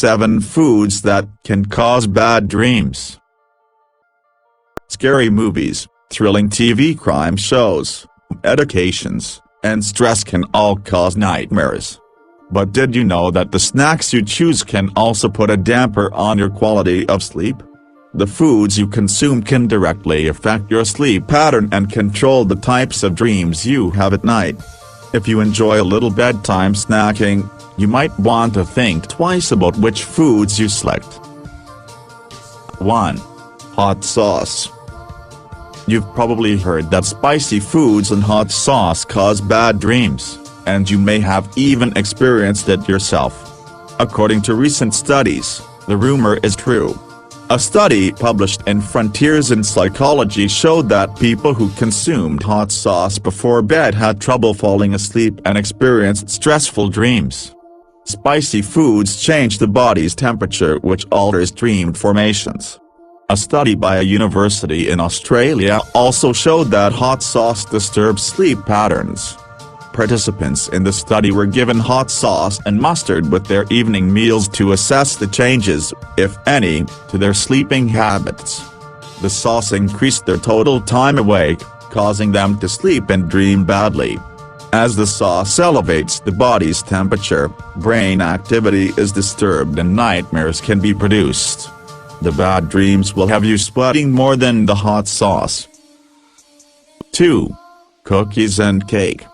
7 foods that can cause bad dreams. Scary movies, thrilling TV crime shows, medications, and stress can all cause nightmares. But did you know that the snacks you choose can also put a damper on your quality of sleep? The foods you consume can directly affect your sleep pattern and control the types of dreams you have at night. If you enjoy a little bedtime snacking, you might want to think twice about which foods you select. 1. Hot sauce. You've probably heard that spicy foods and hot sauce cause bad dreams, and you may have even experienced it yourself. According to recent studies, the rumor is true. A study published in Frontiers in Psychology showed that people who consumed hot sauce before bed had trouble falling asleep and experienced stressful dreams. Spicy foods change the body's temperature, which alters dream formations. A study by a university in Australia also showed that hot sauce disturbs sleep patterns. Participants in the study were given hot sauce and mustard with their evening meals to assess the changes, if any, to their sleeping habits. The sauce increased their total time awake, causing them to sleep and dream badly. As the sauce elevates the body's temperature, brain activity is disturbed and nightmares can be produced. The bad dreams will have you sweating more than the hot sauce. 2. Cookies and cake.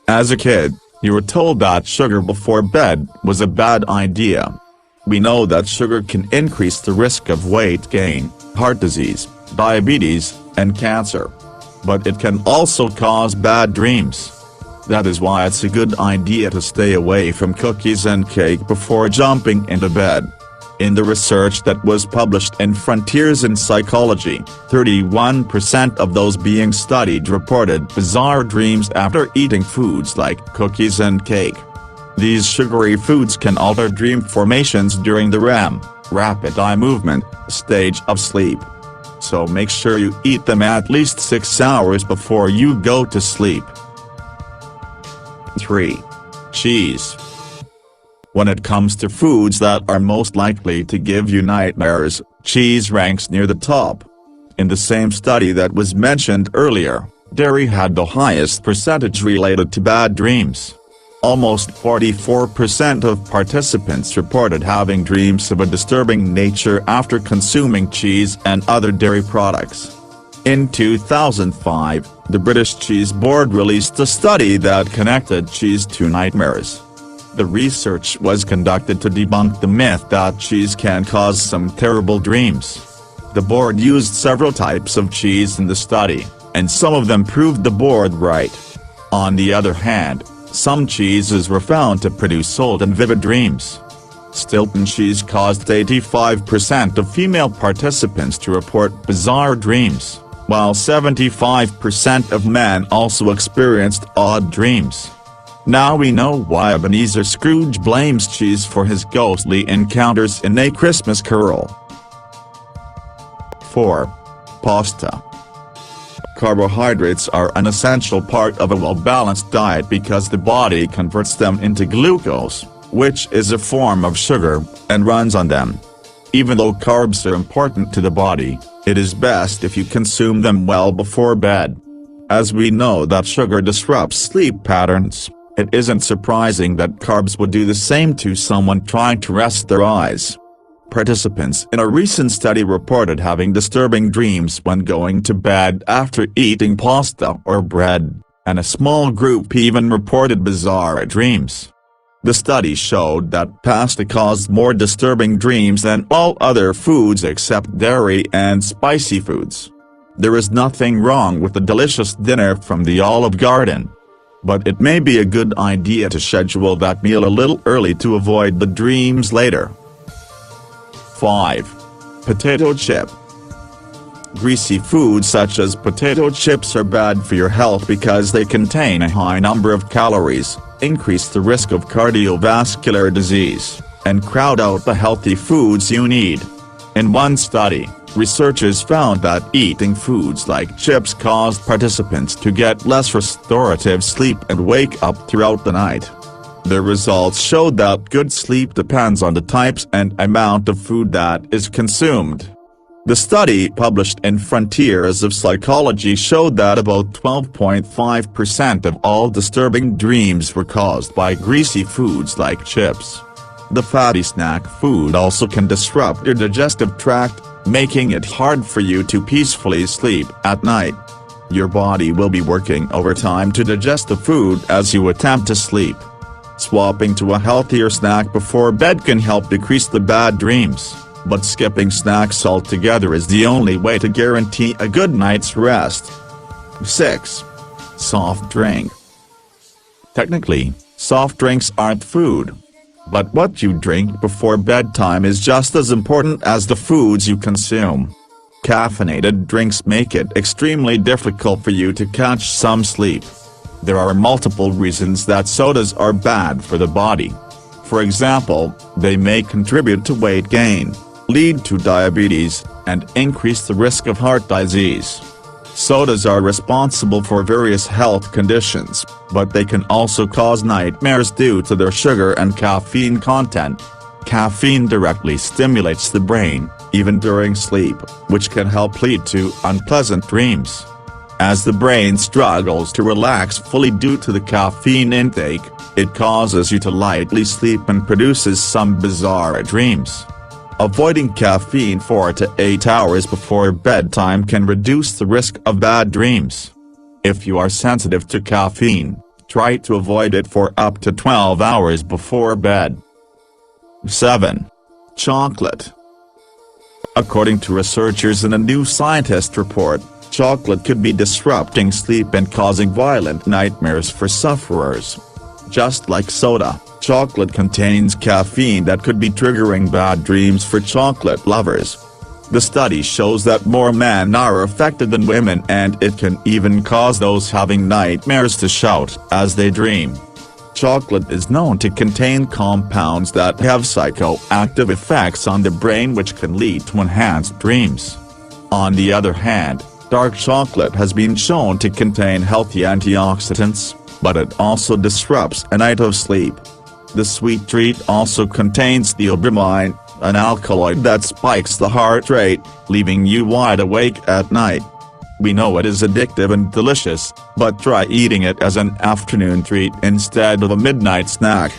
As a kid, you were told that sugar before bed was a bad idea. We know that sugar can increase the risk of weight gain, heart disease, diabetes, and cancer. But it can also cause bad dreams. That is why it's a good idea to stay away from cookies and cake before jumping into bed. In the research that was published in Frontiers in Psychology, 31% of those being studied reported bizarre dreams after eating foods like cookies and cake. These sugary foods can alter dream formations during the REM, rapid eye movement, stage of sleep. So make sure you eat them at least 6 hours before you go to sleep. 3. Cheese. When it comes to foods that are most likely to give you nightmares, cheese ranks near the top. In the same study that was mentioned earlier, dairy had the highest percentage related to bad dreams. Almost 44% of participants reported having dreams of a disturbing nature after consuming cheese and other dairy products. In 2005, the British Cheese Board released a study that connected cheese to nightmares. The research was conducted to debunk the myth that cheese can cause some terrible dreams. The board used several types of cheese in the study, and some of them proved the board right. On the other hand, some cheeses were found to produce cold and vivid dreams. Stilton cheese caused 85% of female participants to report bizarre dreams, while 75% of men also experienced odd dreams. Now we know why Ebenezer Scrooge blames cheese for his ghostly encounters in A Christmas Carol. 4. Pasta. Carbohydrates are an essential part of a well-balanced diet because the body converts them into glucose, which is a form of sugar, and runs on them. Even though carbs are important to the body, it is best if you consume them well before bed. As we know that sugar disrupts sleep patterns, it isn't surprising that carbs would do the same to someone trying to rest their eyes. Participants in a recent study reported having disturbing dreams when going to bed after eating pasta or bread, and a small group even reported bizarre dreams. The study showed that pasta caused more disturbing dreams than all other foods except dairy and spicy foods. There is nothing wrong with a delicious dinner from the Olive Garden. But it may be a good idea to schedule that meal a little early to avoid the dreams later. 5. Potato chip. Greasy foods such as potato chips are bad for your health because they contain a high number of calories, increase the risk of cardiovascular disease, and crowd out the healthy foods you need. In one study, researchers found that eating foods like chips caused participants to get less restorative sleep and wake up throughout the night. The results showed that good sleep depends on the types and amount of food that is consumed. The study published in Frontiers of Psychology showed that about 12.5% of all disturbing dreams were caused by greasy foods like chips. The fatty snack food also can disrupt your digestive tract, making it hard for you to peacefully sleep at night. Your body will be working overtime to digest the food as you attempt to sleep. Swapping to a healthier snack before bed can help decrease the bad dreams, but skipping snacks altogether is the only way to guarantee a good night's rest. 6. Soft drink. Technically, soft drinks aren't food. But what you drink before bedtime is just as important as the foods you consume. Caffeinated drinks make it extremely difficult for you to catch some sleep. There are multiple reasons that sodas are bad for the body. For example, they may contribute to weight gain, lead to diabetes, and increase the risk of heart disease. Sodas are responsible for various health conditions, but they can also cause nightmares due to their sugar and caffeine content. Caffeine directly stimulates the brain, even during sleep, which can help lead to unpleasant dreams. As the brain struggles to relax fully due to the caffeine intake, it causes you to lightly sleep and produces some bizarre dreams. Avoiding caffeine 4 to 8 hours before bedtime can reduce the risk of bad dreams. If you are sensitive to caffeine, try to avoid it for up to 12 hours before bed. 7. Chocolate. According to researchers in a New Scientist report, chocolate could be disrupting sleep and causing violent nightmares for sufferers. Just like soda, chocolate contains caffeine that could be triggering bad dreams for chocolate lovers. The study shows that more men are affected than women, and it can even cause those having nightmares to shout as they dream. Chocolate is known to contain compounds that have psychoactive effects on the brain, which can lead to enhanced dreams. On the other hand, dark chocolate has been shown to contain healthy antioxidants, but it also disrupts a night of sleep. The sweet treat also contains theobromine, an alkaloid that spikes the heart rate, leaving you wide awake at night. We know it is addictive and delicious, but try eating it as an afternoon treat instead of a midnight snack.